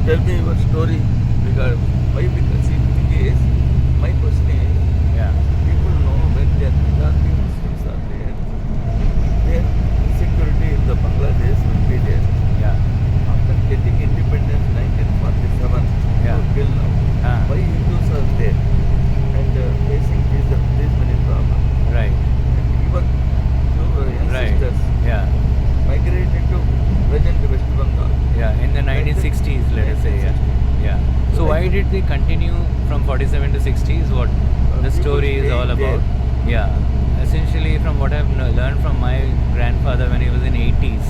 tell me your story. Because why? Because see, the thing is, my question is, Yeah. people know when they are Gujarati Muslims are there, their insecurity in the Bangladesh will be there. Yeah. After getting independence 1947 Yeah. till now, why Hindus are there and facing these many problems? Right. And even your Right. ancestors Yeah. migrated to present West Bengal. Yeah. In the Like that, 1960s, let us say. Yeah. 1960s. Yeah. So Like why that, did they continue from 47 to 60 is what the people story is all staying there. about. Yeah. Essentially, from what I've learned from my grandfather when he was in 80s,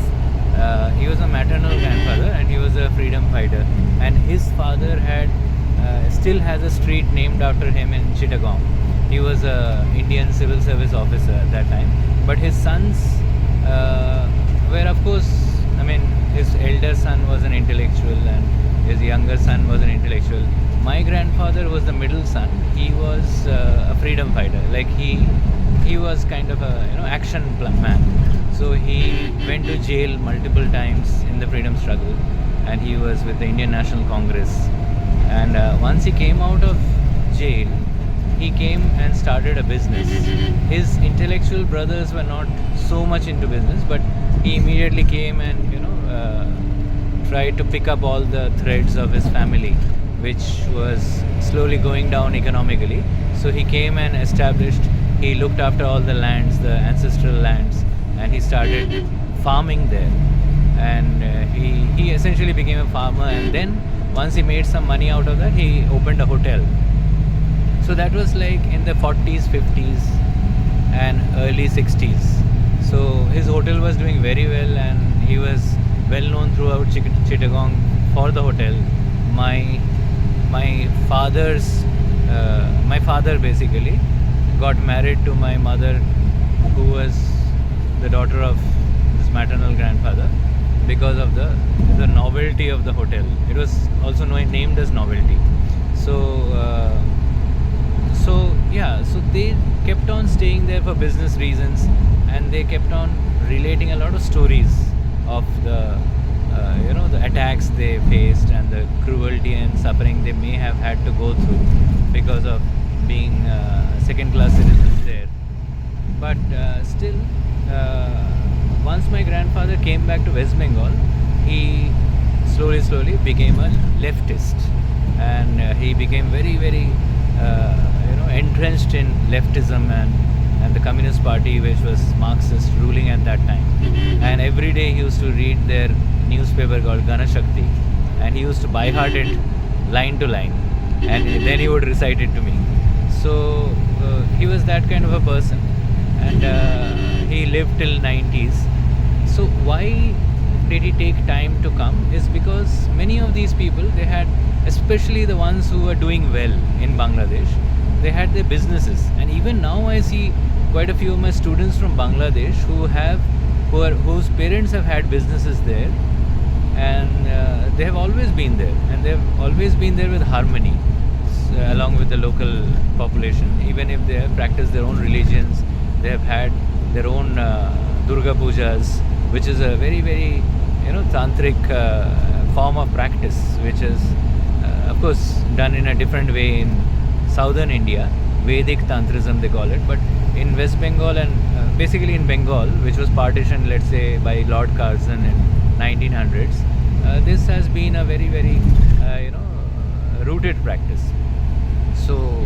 he was a maternal grandfather and he was a freedom fighter. And his father had still has a street named after him in Chittagong. He was a Indian civil service officer at that time. But his sons were, of course, I mean, his elder son was an intellectual and his younger son was an intellectual. My grandfather was the middle son. He was a freedom fighter. Like he was kind of a action man. So he went to jail multiple times in the freedom struggle, and he was with the Indian National Congress. And once he came out of jail, he came and started a business. His intellectual brothers were not so much into business, but he immediately came and tried to pick up all the threads of his family, which was slowly going down economically. So he came and established. He looked after all the lands, the ancestral lands, and he started farming there. And he essentially became a farmer. And then once he made some money out of that, he opened a hotel. So that was like in the 40s, 50s, and early 60s. So his hotel was doing very well, and he was well known throughout Chittagong for the hotel. My father's my father basically got married to my mother, who was the daughter of this maternal grandfather, because of the novelty of the hotel. It was also named as Novelty. So. So they kept on staying there for business reasons, and they kept on relating a lot of stories of the the attacks they faced and the cruelty and suffering they may have had to go through because of being second-class citizens there. But still, once my grandfather came back to West Bengal, he slowly became a leftist, and he became very entrenched in leftism and the Communist Party, which was Marxist, ruling at that time. And every day he used to read their newspaper called Ganashakti, and he used to by heart it line to line, and then he would recite it to me. So he was that kind of a person, and he lived till 90s. So why did he take time to come is because many of these people, they had, especially the ones who were doing well in Bangladesh, they had their businesses. And even now I see quite a few of my students from Bangladesh whose parents have had businesses there, and they have always been there, and they have always been there with harmony, along with the local population. Even if they have practiced their own religions, they have had their own Durga Pujas, which is a very tantric form of practice, which is of course done in a different way in southern India. Vedic Tantrism they call it. But in West Bengal and basically in Bengal, which was partitioned, let's say, by Lord Curzon in 1900s, this has been a very rooted practice. So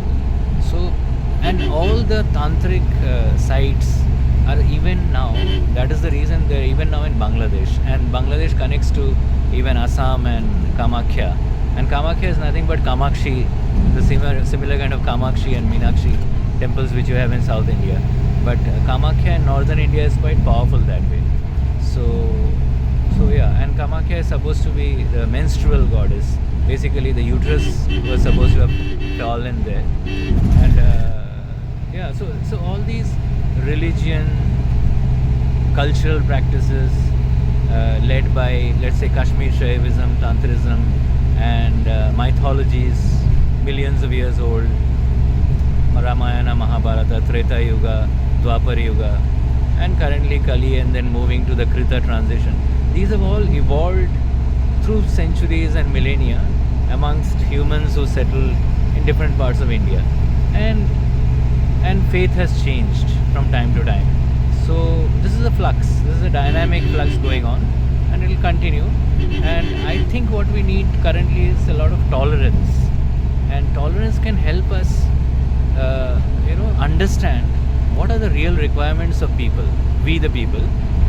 and all the tantric sites are even now, that is the reason they're even now in Bangladesh, and Bangladesh connects to even Assam and Kamakhya. And Kamakhya is nothing but Kamakshi, the similar kind of Kamakshi and Meenakshi temples which you have in South India. But Kamakhya in northern India is quite powerful that way. So yeah, and Kamakhya is supposed to be the menstrual goddess. Basically, the uterus was supposed to have fallen there, and yeah. So all these religion, cultural practices led by, let's say, Kashmir Shaivism, Tantrism, and mythologies millions of years old, Ramayana, Mahabharata, Treta Yuga, Dwapar Yuga, and currently Kali, and then moving to the Krita transition. These have all evolved through centuries and millennia amongst humans who settled in different parts of India, and faith has changed from time to time. So this is a flux. This is a dynamic flux going on, and it will continue. And I think what we need currently is a lot of tolerance, and tolerance can help us, understand what are the real requirements of people, we the people,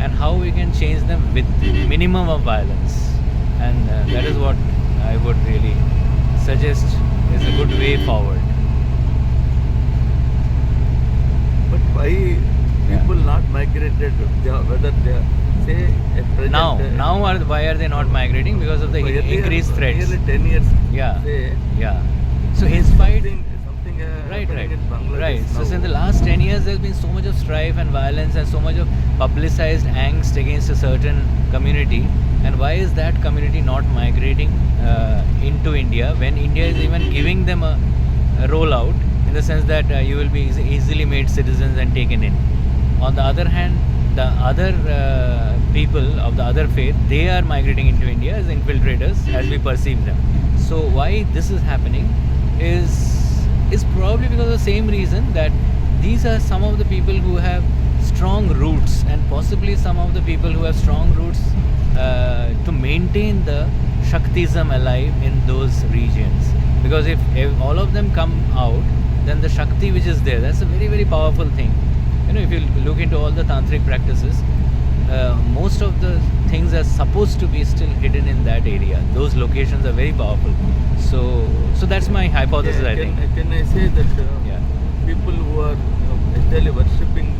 and how we can change them with minimum of violence. And that is what I would really suggest is a good way forward. But why people not migrated? Whether they are, say at present, Why are they not migrating? Because of the earlier, increased threats. Nearly 10 years. Yeah. Say, Yeah. So in spite, something right, happening in Bangladesh right. So now. in the last 10 years, there's been so much of strife and violence and so much of publicized angst against a certain community. And why is that community not migrating into India when India is even giving them a rollout, in the sense that you will be easily made citizens and taken in? On the other hand, the other people of the other faith, they are migrating into India as infiltrators, as we perceive them. So why this is happening is probably because of the same reason, that these are some of the people who have strong roots, and possibly some of the people who have strong roots to maintain the Shaktism alive in those regions. Because if all of them come out, then the Shakti which is there, that's a very, very powerful thing. If you look into all the tantric practices, most of the things are supposed to be still hidden in that area. Those locations are very powerful. So that's my hypothesis, I think. Can I say that Yeah. people who are actually worshipping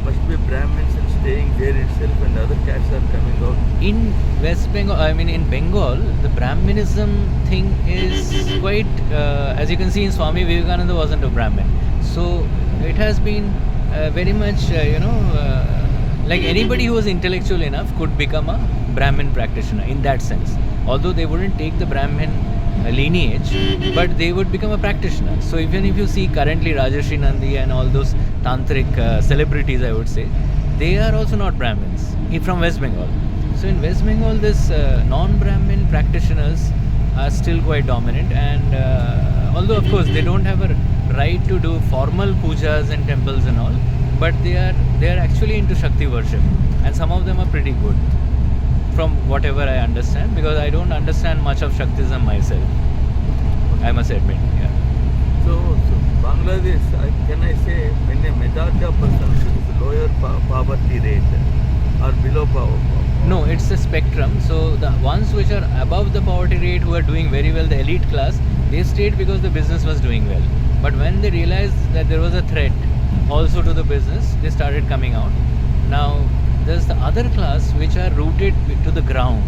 must be Brahmins and staying there itself, and other castes are coming out? In West Bengal, in Bengal, the Brahminism thing is quite, as you can see in Swami Vivekananda wasn't a Brahmin. So it has been very much, like anybody who was intellectual enough could become a Brahmin practitioner in that sense. Although they wouldn't take the Brahmin lineage, but they would become a practitioner. So even if you see currently Rajarshi Nandi and all those tantric celebrities, I would say, they are also not Brahmins from West Bengal. So in West Bengal, this non-Brahmin practitioners are still quite dominant, and although of course they don't have a right to do formal pujas in temples and all, but they are actually into Shakti worship, and some of them are pretty good, from whatever I understand, because I don't understand much of Shaktism myself, I must admit. Yeah. So Bangladesh, can I say, when a majority of persons with lower poverty rate or below poverty? No, it's a spectrum. So the ones which are above the poverty rate, who are doing very well, the elite class, they stayed because the business was doing well. But when they realized that there was a threat also to the business, they started coming out. Now there's the other class which are rooted to the ground,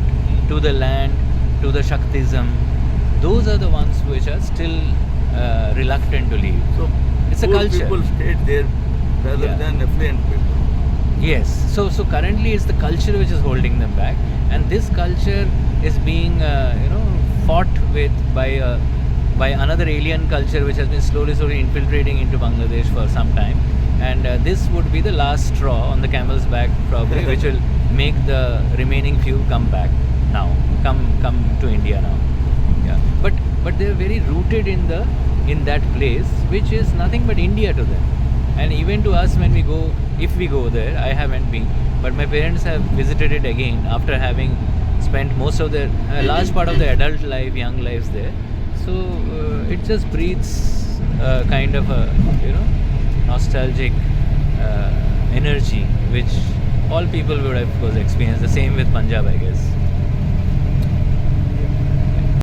to the land, to the Shaktism. Those are the ones which are still reluctant to leave. So It's a poor culture. people stayed there rather Yeah. than affluent people. Yes. So currently it's the culture which is holding them back, and this culture is being fought with by another alien culture which has been slowly infiltrating into Bangladesh for some time, and this would be the last straw on the camel's back probably, which will make the remaining few come back now, come to India now. Yeah. But they are very rooted in that place, which is nothing but India to them. And even to us, when we go, if we go there, I haven't been, but my parents have visited it again after having spent most of their large part of their adult life, young lives there. So it just breathes kind of a nostalgic energy, which all people would of course experience. The same with Punjab, I guess.